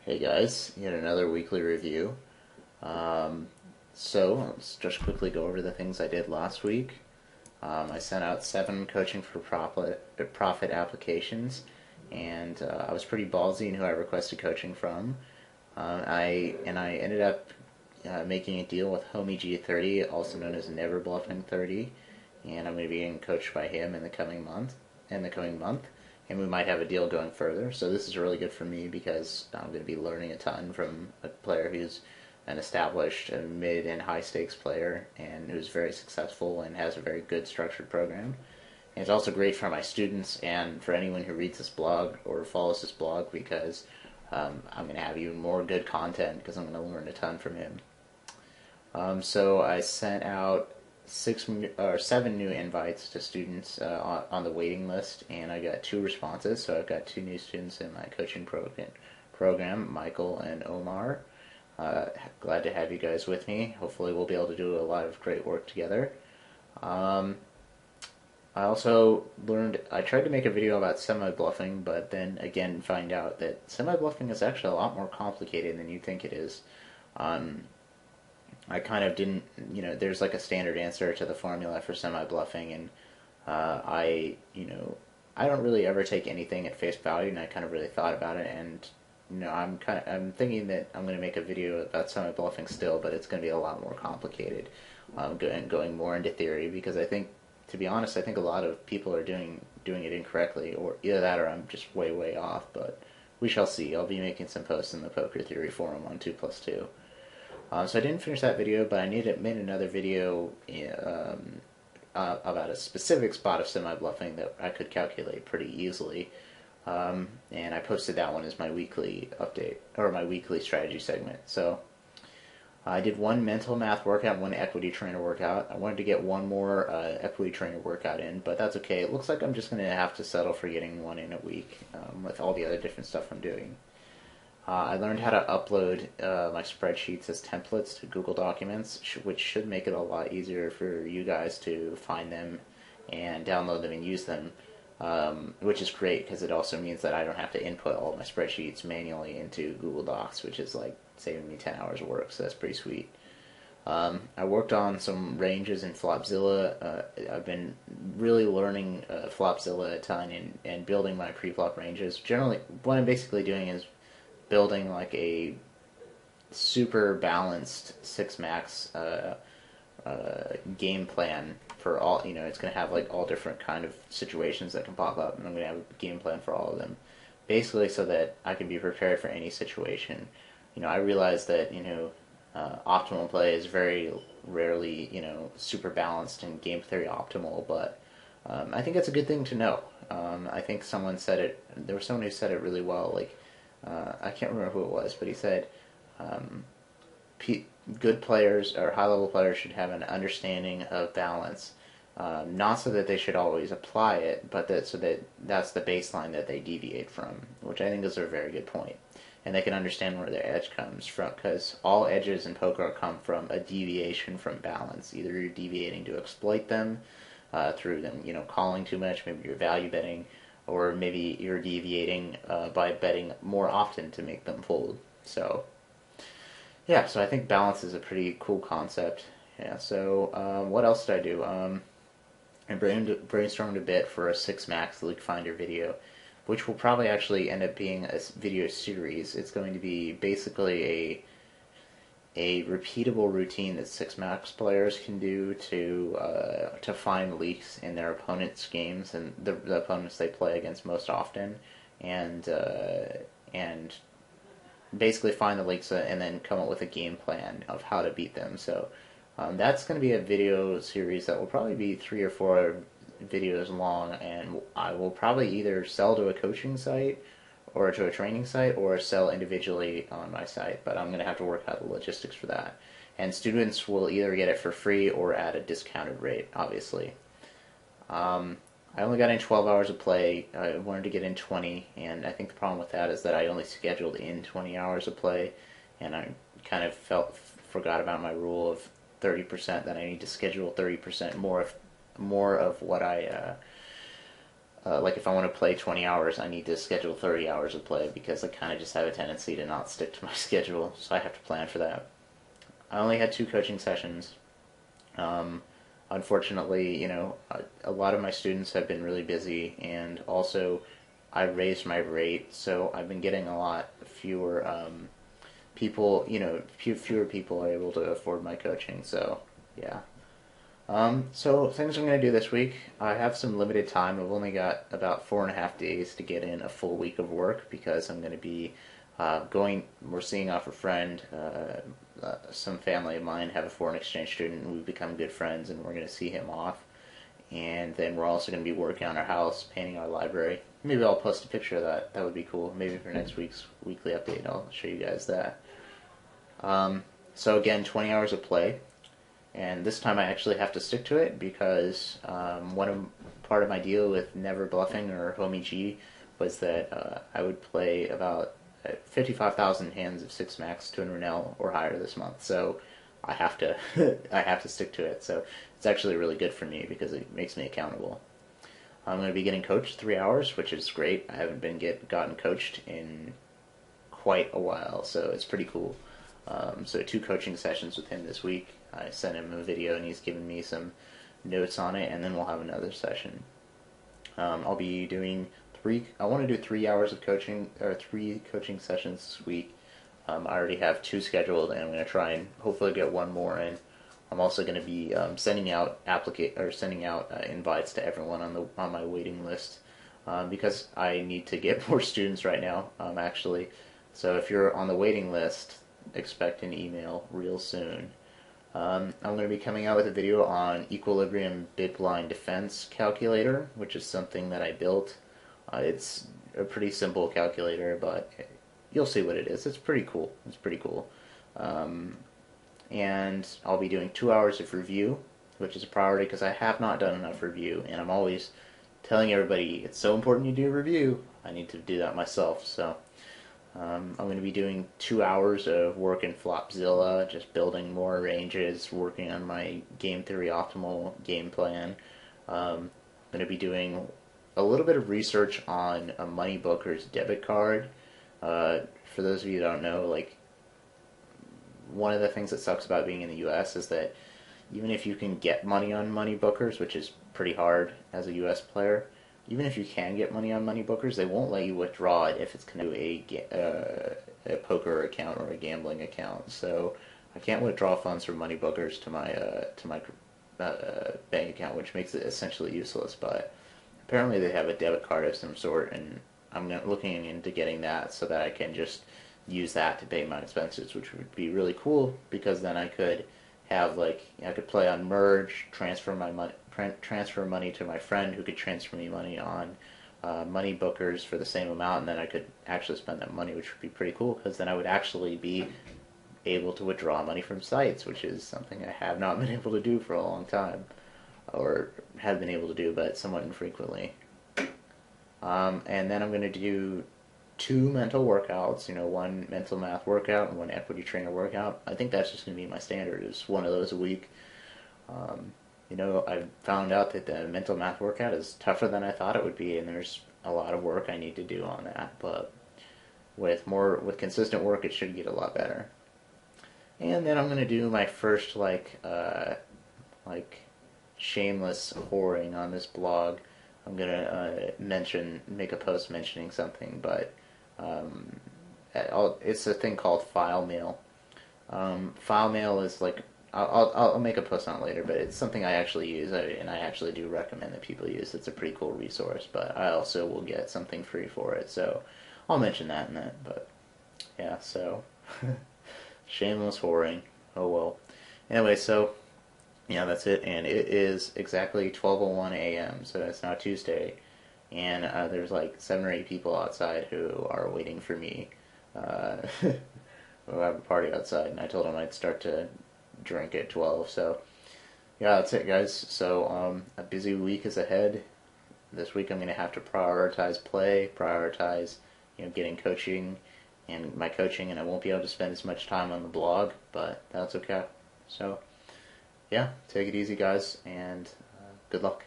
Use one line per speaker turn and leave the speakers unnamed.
Hey guys, yet another weekly review. Um, let's just quickly go over the things I did last week. I sent out 7 coaching for profit applications, and I was pretty ballsy in who I requested coaching from. I ended up making a deal with Homie G30, also known as Never Bluffing 30, and I'm going to be getting coached by him in the coming month. And we might have a deal going further. So this is really good for me because I'm going to be learning a ton from a player who's an established mid and high stakes player and who's very successful and has a very good structured program. And it's also great for my students and for anyone who reads this blog or follows this blog because I'm going to have even more good content because I'm going to learn a ton from him. So I sent out 7 new invites to students on the waiting list, and I got 2 responses. So I've got 2 new students in my coaching program, Michael and Omar. Glad to have you guys with me. Hopefully, we'll be able to do a lot of great work together. Um, I also learned, I tried to make a video about semi-bluffing, but then again find out that semi-bluffing is actually a lot more complicated than you think it is. Um, I kind of didn't, there's like a standard answer to the formula for semi-bluffing, and I don't really ever take anything at face value, and I kind of really thought about it, and I'm thinking that I'm going to make a video about semi-bluffing still, but it's going to be a lot more complicated, going more into theory, because I think, to be honest, I think a lot of people are doing it incorrectly, or either that or I'm just way off, but we shall see. I'll be making some posts in the Poker Theory forum on 2+2. So I didn't finish that video, but I made another video about a specific spot of semi-bluffing that I could calculate pretty easily. And I posted that one as my weekly update, or my weekly strategy segment. So I did 1 mental math workout, 1 equity trainer workout. I wanted to get 1 more equity trainer workout in, but that's okay. It looks like I'm just going to have to settle for getting 1 in a week with all the other different stuff I'm doing. I learned how to upload my spreadsheets as templates to Google Documents, which should make it a lot easier for you guys to find them and download them and use them, which is great because it also means that I don't have to input all my spreadsheets manually into Google Docs, which is like saving me 10 hours of work, so that's pretty sweet. I worked on some ranges in Flopzilla. I've been really learning Flopzilla a ton and building my pre-flop ranges. Generally, what I'm basically doing is building like a super balanced 6-max game plan for all. It's going to have like all different kind of situations that can pop up, and I'm going to have a game plan for all of them, basically so that I can be prepared for any situation. I realize that optimal play is very rarely super balanced and game theory optimal, but I think it's a good thing to know. I think someone said it. There was someone who said it really well. Like, I can't remember who it was, but he said good players or high-level players should have an understanding of balance, not so that they should always apply it, but that's the baseline that they deviate from, which I think is a very good point. And they can understand where their edge comes from, because all edges in poker come from a deviation from balance. Either you're deviating to exploit them through them, calling too much, maybe you're value betting, or maybe you're deviating by betting more often to make them fold. So, yeah, so I think balance is a pretty cool concept. Yeah, so what else did I do? I brainstormed a bit for a 6-max League Finder video, which will probably actually end up being a video series. It's going to be basically a repeatable routine that 6-max players can do to find leaks in their opponents' games and the opponents they play against most often, and basically find the leaks and then come up with a game plan of how to beat them. So that's going to be a video series that will probably be 3 or 4 videos long, and I will probably either sell to a coaching site or to a training site, or sell individually on my site, but I'm going to have to work out the logistics for that. And students will either get it for free or at a discounted rate, obviously. I only got in 12 hours of play. I wanted to get in 20, and I think the problem with that is that I only scheduled in 20 hours of play, and I kind of forgot about my rule of 30%, that I need to schedule 30% more of what I like if I want to play 20 hours, I need to schedule 30 hours of play because I kind of just have a tendency to not stick to my schedule, so I have to plan for that. I only had 2 coaching sessions. Um, Unfortunately, a lot of my students have been really busy, and also I raised my rate, so I've been getting a lot fewer people. Fewer people are able to afford my coaching. So yeah. So things I'm going to do this week. I have some limited time. I've only got about 4.5 days to get in a full week of work because I'm going to be we're seeing off a friend. Some family of mine have a foreign exchange student, and we've become good friends, and we're going to see him off. And then we're also going to be working on our house, painting our library. Maybe I'll post a picture of that. That would be cool. Maybe for next week's weekly update, I'll show you guys that. So again, 20 hours of play. And this time I actually have to stick to it because part of my deal with Never Bluffing or Homie G was that I would play about 55,000 hands of 6 max to an Rennell or higher this month. So I have to I have to stick to it. So it's actually really good for me because it makes me accountable. I'm going to be getting coached 3 hours, which is great. I haven't been gotten coached in quite a while, so it's pretty cool. So 2 coaching sessions with him this week. I sent him a video and he's given me some notes on it, and then we'll have another session. I'll be doing I want to do 3 hours of coaching, or 3 coaching sessions this week. I already have 2 scheduled, and I'm going to try and hopefully get 1 more in. I'm also going to be sending out invites to everyone on my waiting list because I need to get more students right now, actually. So if you're on the waiting list, expect an email real soon. I'm going to be coming out with a video on Equilibrium Big Blind Defense Calculator, which is something that I built. It's a pretty simple calculator, but you'll see what it is. It's pretty cool. And I'll be doing 2 hours of review, which is a priority because I have not done enough review, and I'm always telling everybody it's so important you do review. I need to do that myself, so I'm going to be doing 2 hours of work in Flopzilla, just building more ranges, working on my game theory optimal game plan. I'm going to be doing a little bit of research on a Moneybooker's debit card. For those of you who don't know, like, one of the things that sucks about being in the U.S. is that even if you can get money on Moneybookers, which is pretty hard as a U.S. player, even if you can get money on Moneybookers, they won't let you withdraw it if it's connected to a poker account or a gambling account. So I can't withdraw funds from Moneybookers to my bank account, which makes it essentially useless. But apparently they have a debit card of some sort, and I'm looking into getting that so that I can just use that to pay my expenses, which would be really cool because then I could have I could play on Merge, transfer money to my friend who could transfer me money on Moneybookers for the same amount, and then I could actually spend that money, which would be pretty cool because then I would actually be able to withdraw money from sites, which is something I have not been able to do for a long time, or have been able to do, but somewhat infrequently. And then I'm going to do 2 mental workouts, 1 mental math workout and 1 equity trainer workout. I think that's just going to be my standard, is 1 of those a week. I found out that the mental math workout is tougher than I thought it would be, and there's a lot of work I need to do on that, but with consistent work, it should get a lot better. And then I'm going to do my first, shameless whoring on this blog. I'm going to make a post mentioning something, but it's a thing called file mail. File mail is I'll make a post on it later, but it's something I actually use, and I actually do recommend that people use. It's a pretty cool resource, but I also will get something free for it, so I'll mention that in that. But yeah, so shameless whoring. Oh well. Anyway, so yeah, that's it, and it is exactly 12:01 a.m., so it's now Tuesday, and there's 7 or 8 people outside who are waiting for me. We'll have a party outside, and I told them I'd start to drink at 12, so yeah, that's it, guys. So a busy week is ahead. This week I'm going to have to prioritize play, prioritize getting coaching and my coaching, and I won't be able to spend as much time on the blog, but that's okay. So yeah, take it easy, guys, and good luck.